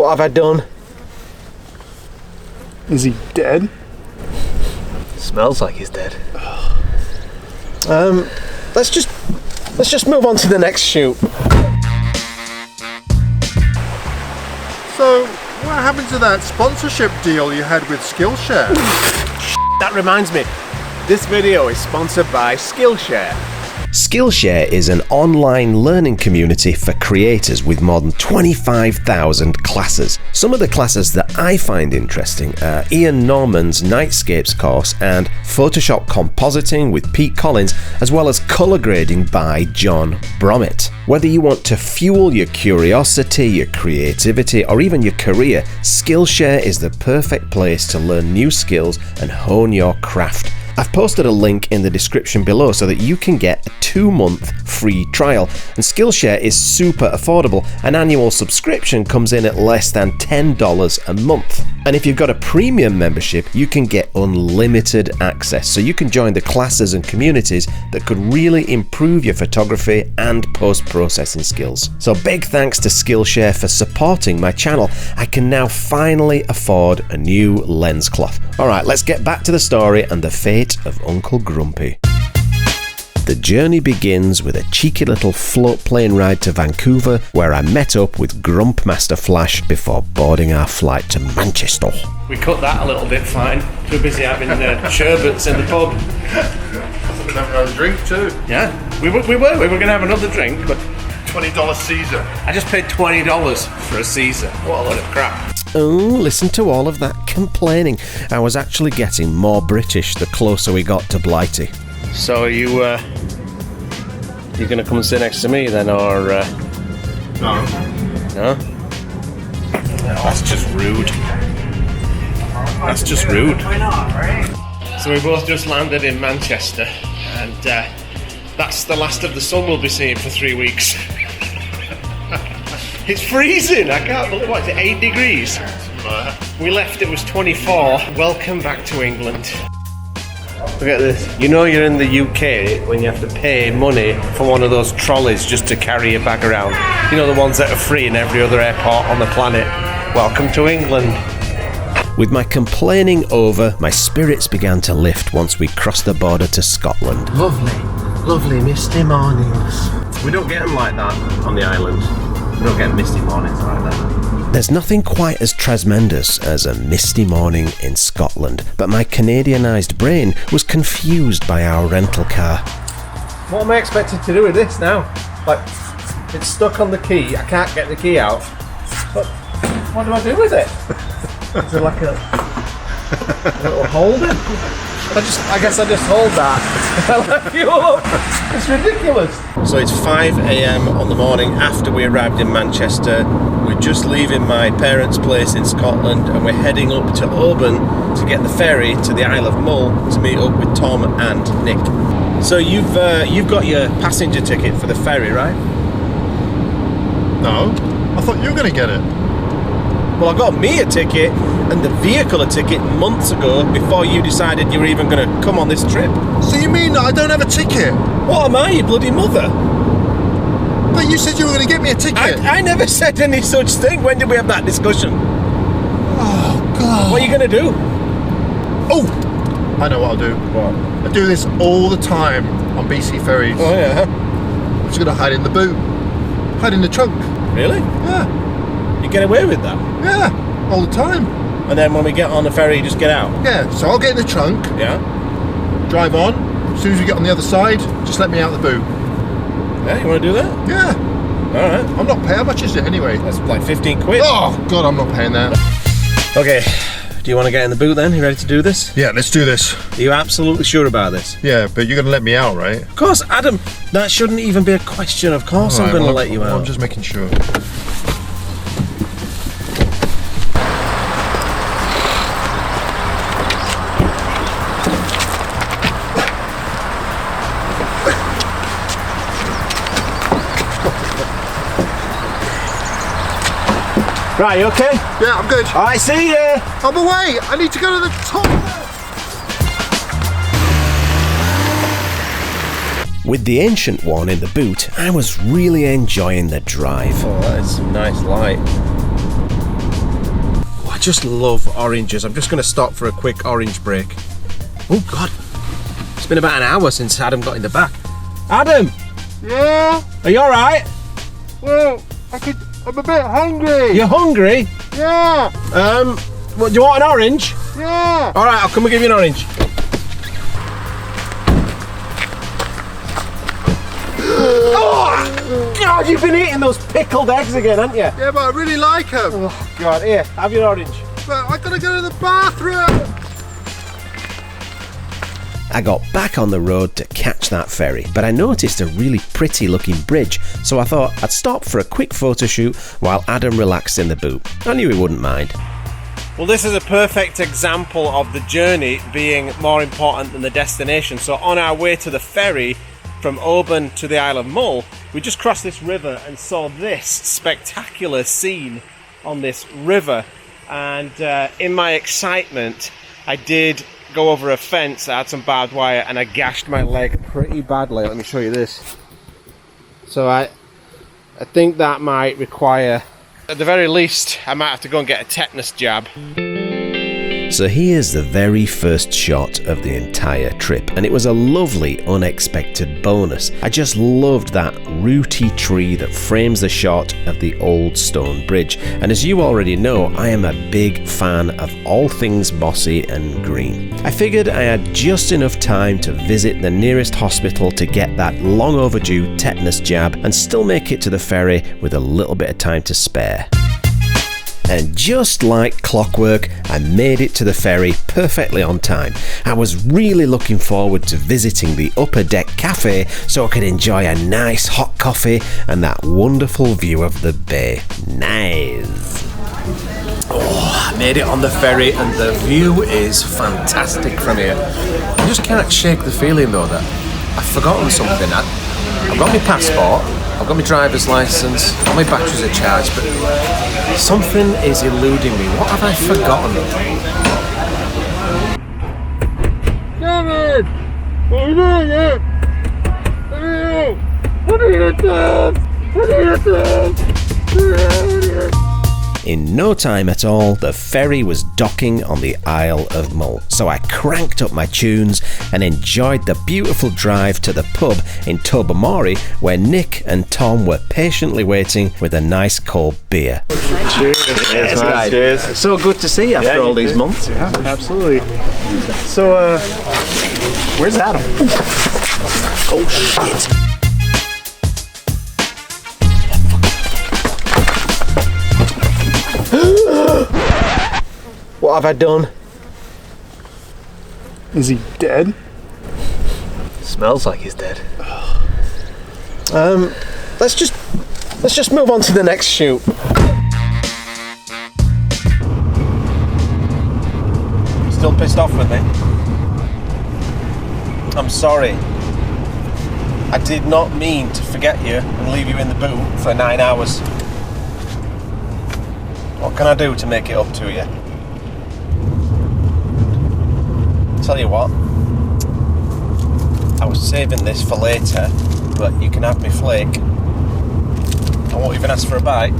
What have I done? Is he dead? Smells like he's dead. Let's just move on to the next shoot. So, what happened to that sponsorship deal you had with Skillshare? That reminds me, this video is sponsored by Skillshare. Skillshare is an online learning community for creators with more than 25,000 classes. Some of the classes that I find interesting are Ian Norman's Nightscapes course and Photoshop compositing with Pete Collins, as well as colour grading by John Bromett. Whether you want to fuel your curiosity, your creativity, or even your career, Skillshare is the perfect place to learn new skills and hone your craft. I've posted a link in the description below so that you can get a 2-month free trial. And Skillshare is super affordable. An annual subscription comes in at less than $10 a month. And if you've got a premium membership, you can get unlimited access. So you can join the classes and communities that could really improve your photography and post-processing skills. So big thanks to Skillshare for supporting my channel. I can now finally afford a new lens cloth. All right, let's get back to the story and the fate of Uncle Grumpy. The journey begins with a cheeky little float plane ride to Vancouver, where I met up with Grumpmaster Flash before boarding our flight to Manchester. We cut that a little bit fine. Too busy having sherbets in the pub. We're having another drink too. Yeah, we were going to have another drink, but $20 Caesar. I just paid $20 for a Caesar. What a load of crap. Oh, listen to all of that complaining. I was actually getting more British the closer we got to Blighty. So are you going to come and sit next to me then, or No. no? That's just rude. That's just rude. Why not, right? So we both just landed in Manchester, and that's the last of the sun we'll be seeing for 3 weeks. It's freezing. I can't believe what is it, 8 degrees? We left, it was 24. Welcome back to England. Look at this. You know you're in the UK when you have to pay money for one of those trolleys just to carry your bag around. You know, the ones that are free in every other airport on the planet. Welcome to England. With my complaining over, my spirits began to lift once we crossed the border to Scotland. Lovely misty mornings. We don't get them like that on the island. We don't get misty mornings like that. There's nothing quite as tremendous as a misty morning in Scotland, but my Canadianised brain was confused by our rental car. What am I expected to do with this now? Like, it's stuck on the key. I can't get the key out. But what do I do with it? Is there like a little holder? I guess I just hold that. I let fuel up. It's ridiculous. So it's 5 a.m. on the morning after we arrived in Manchester. We're just leaving my parents' place in Scotland and we're heading up to Oban to get the ferry to the Isle of Mull to meet up with Tom and Nick. So you've got your passenger ticket for the ferry, right? No. I thought you were going to get it. Well, I got me a ticket and the vehicle a ticket months ago before you decided you were even going to come on this trip. So you mean I don't have a ticket? What am I, your bloody mother? But you said you were going to get me a ticket. I never said any such thing. When did we have that discussion? Oh, God. What are you going to do? Oh! I know what I'll do. What? I do this all the time on BC ferries. Oh, yeah. I'm just going to hide in the boot. Hide in the trunk. Really? Yeah. You get away with that? Yeah. All the time. And then when we get on the ferry, you just get out? Yeah. So I'll get in the trunk. Yeah. Drive on. As soon as we get on the other side, just let me out the boot. Yeah, you want to do that? Yeah. Alright. I'm not paying. How much is it anyway? That's like 15 quid. Oh, God, I'm not paying that. Okay. Do you want to get in the boot then? You ready to do this? Yeah, let's do this. Are you absolutely sure about this? Yeah, but you're going to let me out, right? Of course, Adam. That shouldn't even be a question. Of course I'm going to let you out. I'm just making sure. Right, you okay? Yeah, I'm good. Alright, see ya! I'm away. I need to go to the top. With the ancient one in the boot, I was really enjoying the drive. Oh, that is some nice light. just love oranges. I'm just going to stop for a quick orange break. Oh God, it's been about an hour since Adam got in the back. Adam! Yeah? Are you alright? Well, I'm a bit hungry. You're hungry? Yeah. What, do you want an orange? Yeah. Alright, I'll come and give you an orange. Oh, God, you've been eating those pickled eggs again, haven't you? Yeah, but I really like them. Oh, God, here, have your orange. But I gotta go to the bathroom. I got back on the road to catch that ferry, but I noticed a really pretty looking bridge, so I thought I'd stop for a quick photo shoot while Adam relaxed in the boot. I knew he wouldn't mind. Well, this is a perfect example of the journey being more important than the destination. So on our way to the ferry from Oban to the Isle of Mull, we just crossed this river and saw this spectacular scene on this river. And in my excitement, I did go over a fence that had some barbed wire and I gashed my leg pretty badly. Let me show you this. So I think that might require, at the very least, I might have to go and get a tetanus jab. So here's the very first shot of the entire trip, and it was a lovely unexpected bonus. I just loved that rooty tree that frames the shot of the old stone bridge, and as you already know, I am a big fan of all things mossy and green. I figured I had just enough time to visit the nearest hospital to get that long overdue tetanus jab and still make it to the ferry with a little bit of time to spare. And just like clockwork, I made it to the ferry perfectly on time. I was really looking forward to visiting the upper deck cafe so I could enjoy a nice hot coffee and that wonderful view of the bay. Nice. Oh, I made it on the ferry and the view is fantastic from here. I just can't shake the feeling though that I've forgotten something. I've got my passport, I've got my driver's licence, all my batteries are charged, but something is eluding me. What have I forgotten? Gavin! What are you doing here? What are you doing? What are you doing? What are you doing? In no time at all, the ferry was docking on the Isle of Mull, so I cranked up my tunes and enjoyed the beautiful drive to the pub in Tobermory where Nick and Tom were patiently waiting with a nice cold beer. Cheers. Cheers, man. Cheers. So good to see you after all these months. Yeah, absolutely. So, where's Adam? Oh shit. What have I done? Is he dead? Smells like he's dead. Let's just move on to the next shoot. Still pissed off with me? I'm sorry. I did not mean to forget you and leave you in the boot for 9 hours. What can I do to make it up to you? Tell you what, I was saving this for later, but you can have me flake. I won't even ask for a bite.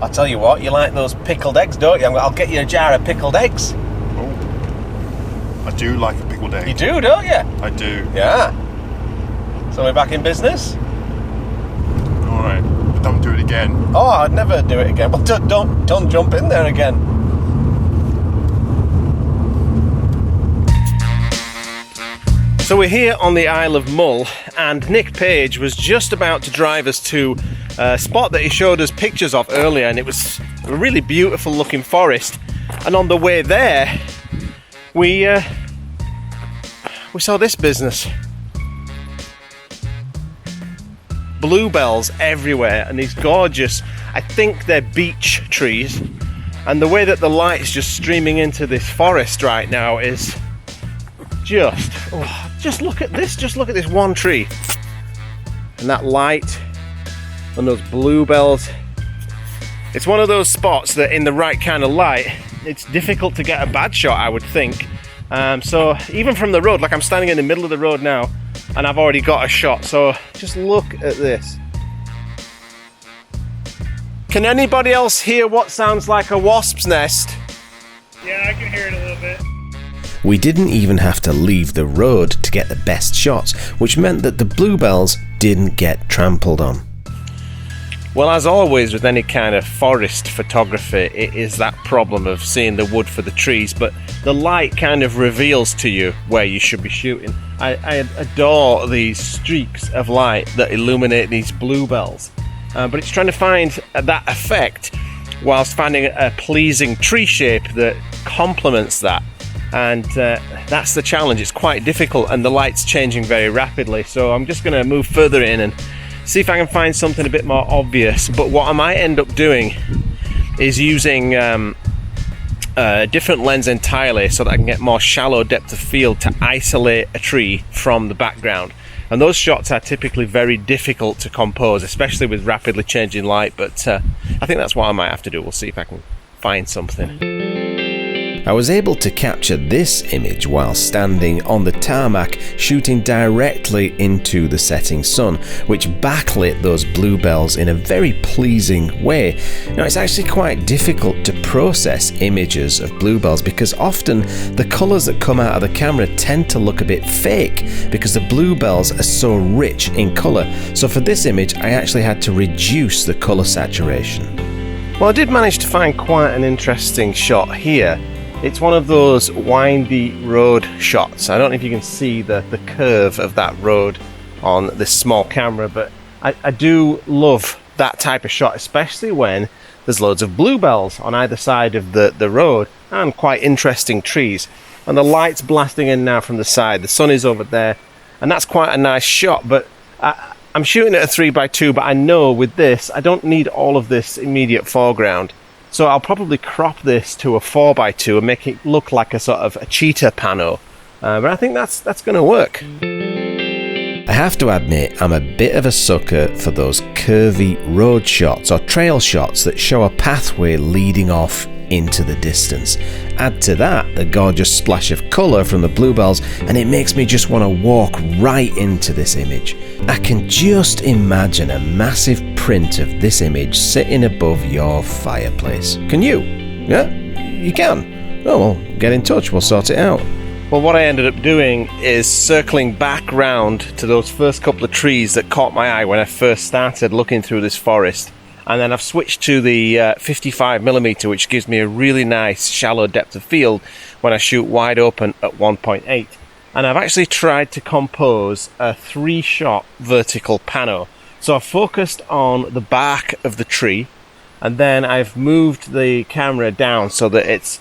I'll tell you what, you like those pickled eggs, don't you? I'll get you a jar of pickled eggs. Oh, I do like a pickled egg. You do, don't you? I do. Yeah. So we're back in business? Alright, but don't do it again. Oh, I'd never do it again. Well, don't jump in there again. So we're here on the Isle of Mull, and Nick Page was just about to drive us to a spot that he showed us pictures of earlier, and it was a really beautiful looking forest. And on the way there, we saw this business. Bluebells everywhere, and these gorgeous, I think they're beech trees, and the way that the light is just streaming into this forest right now is just look at this one tree and that light and those bluebells. It's one of those spots that in the right kind of light it's difficult to get a bad shot, I would think. So even from the road, like I'm standing in the middle of the road now and I've already got a shot, so just look at this. Can anybody else hear what sounds like a wasp's nest? Yeah, I can hear it a little bit. We didn't even have to leave the road to get the best shots, which meant that the bluebells didn't get trampled on. Well, as always with any kind of forest photography, it is that problem of seeing the wood for the trees, but the light kind of reveals to you where you should be shooting. I adore these streaks of light that illuminate these bluebells, but it's trying to find that effect whilst finding a pleasing tree shape that complements that. And that's the challenge. It's quite difficult and the light's changing very rapidly, so I'm just going to move further in and see if I can find something a bit more obvious. But what I might end up doing is using a different lens entirely so that I can get more shallow depth of field to isolate a tree from the background. And those shots are typically very difficult to compose, especially with rapidly changing light, but I think that's what I might have to do. We'll see if I can find something. I was able to capture this image while standing on the tarmac shooting directly into the setting sun, which backlit those bluebells in a very pleasing way. Now, it's actually quite difficult to process images of bluebells because often the colours that come out of the camera tend to look a bit fake because the bluebells are so rich in colour. So for this image I actually had to reduce the colour saturation. Well, I did manage to find quite an interesting shot here. It's one of those windy road shots. I don't know if you can see the curve of that road on this small camera, but I do love that type of shot, especially when there's loads of bluebells on either side of the road and quite interesting trees. And the light's blasting in now from the side. The sun is over there, and that's quite a nice shot. But I'm shooting at a 3x2, but I know with this, I don't need all of this immediate foreground. So I'll probably crop this to a 4x2 and make it look like a sort of a cheetah pano. But I think that's going to work. I have to admit, I'm a bit of a sucker for those curvy road shots or trail shots that show a pathway leading off into the distance. Add to that a gorgeous splash of colour from the bluebells and it makes me just want to walk right into this image. I can just imagine a massive print of this image sitting above your fireplace. Can you? Yeah? You can? Oh well, get in touch, we'll sort it out. Well, what I ended up doing is circling back round to those first couple of trees that caught my eye when I first started looking through this forest. And then I've switched to the 55mm, which gives me a really nice shallow depth of field when I shoot wide open at 1.8. And I've actually tried to compose a 3-shot vertical pano. So I've focused on the bark of the tree, and then I've moved the camera down so that it's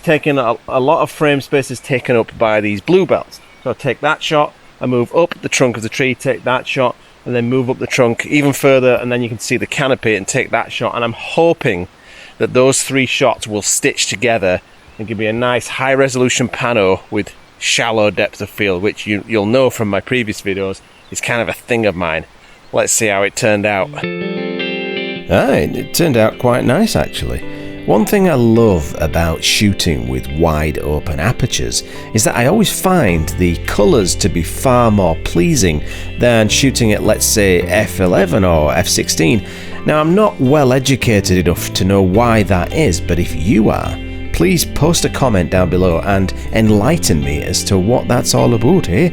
taken a lot of frame space is taken up by these bluebells. So I take that shot, I move up the trunk of the tree, take that shot, and then move up the trunk even further, and then you can see the canopy and take that shot. And I'm hoping that those 3 shots will stitch together and give me a nice high resolution pano with shallow depth of field, which you'll know from my previous videos is kind of a thing of mine. Let's see how it turned out. It turned out quite nice actually. One thing I love about shooting with wide open apertures is that I always find the colours to be far more pleasing than shooting at, let's say, f11 or f16. Now, I'm not well educated enough to know why that is, but if you are, please post a comment down below and enlighten me as to what that's all about, eh?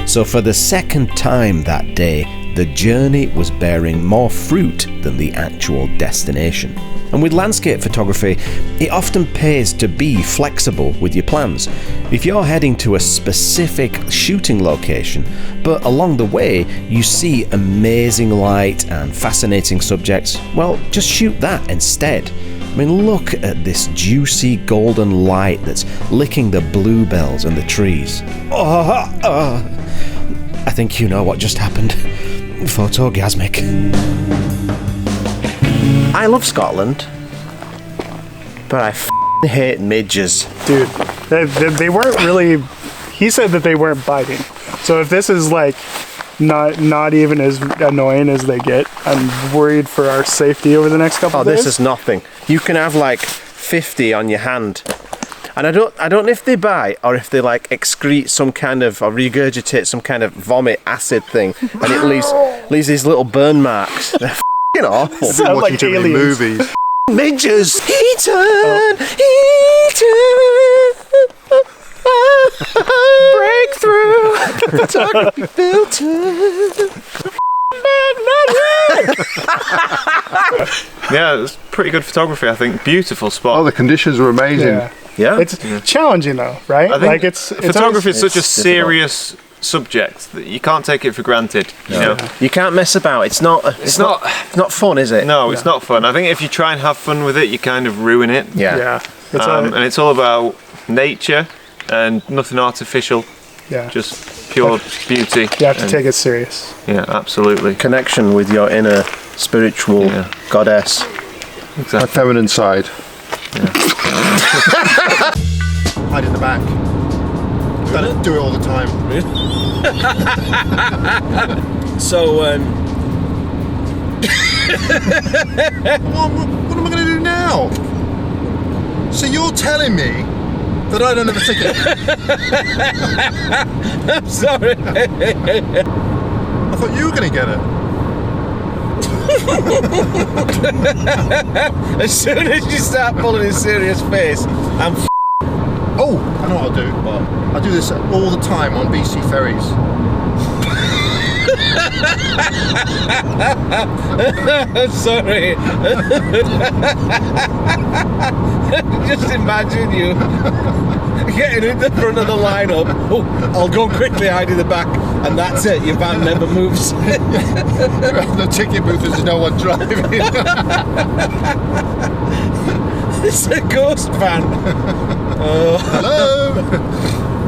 So for the second time that day, the journey was bearing more fruit than the actual destination. And with landscape photography, it often pays to be flexible with your plans. If you're heading to a specific shooting location, but along the way you see amazing light and fascinating subjects, well, just shoot that instead. I mean, look at this juicy golden light that's licking the bluebells and the trees. I think you know what just happened. Photogasmic. I love Scotland, but I hate midges. Dude, they weren't really... He said that they weren't biting. So if this is like not even as annoying as they get, I'm worried for our safety over the next couple of days. This is nothing. You can have like 50 on your hand. And I don't know if they bite or if they like excrete some kind of or regurgitate some kind of vomit acid thing, and it leaves these little burn marks. They're f***ing awful. Sound like Too many aliens. movies. Midges. Eaten. Breakthrough. Photography filter. Yeah, it's pretty good photography, I think. Beautiful spot. Oh, the conditions were amazing. Yeah. It's challenging though, right? I think Like it's photography is such a It's serious subject that you can't take it for granted. You know? You can't mess about. It's not fun, is it? No, it's not fun. I think if you try and have fun with it, you kind of ruin it. Yeah. It's And it's all about nature and nothing artificial, just pure beauty. you have to take it serious. Yeah, absolutely. Connection with your inner spiritual goddess. My Exactly. feminine side. Hide in the back. Do it all the time. So, What am I going to do now? So you're telling me that I don't have a ticket? I'm sorry. I thought you were going to get it. As soon as you start pulling a serious face, I'm Oh, I know what I'll do. I do this all the time on BC ferries. I'm sorry. Just imagine you getting in the front of the lineup. Oh, I'll go quickly hide in the back, and that's it. Your van never moves. The ticket booth, there's no one driving. It's a ghost van. Hello.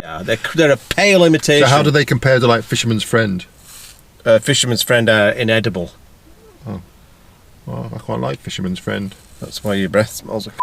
Yeah, they're a pale imitation. So how do they compare to like Fisherman's Friend? Fisherman's Friend are inedible. Well, I quite like Fisherman's Friend. That's why your breath smells of